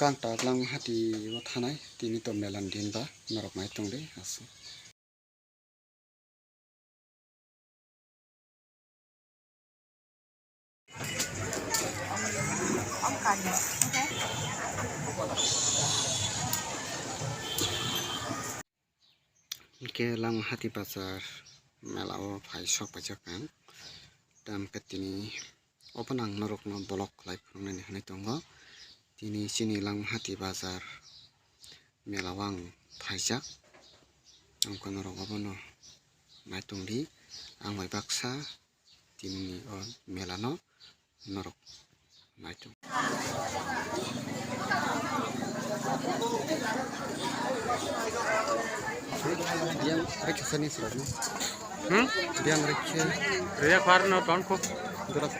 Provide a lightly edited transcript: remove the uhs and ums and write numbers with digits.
kang taklang hati o thanai tini to melan din ba norok mai tongde asu ke lang hati bazar mela o phai sok pajak kang dam katini opanang norok no bolok lai phungnani hanai tongo tini chini lang hati bazar melawang phaijak angko norok obono naitongdi ang bai baksa tini o melano norok naitong biang rekha sani sirani biang rekha Ria kwarno ton ko durat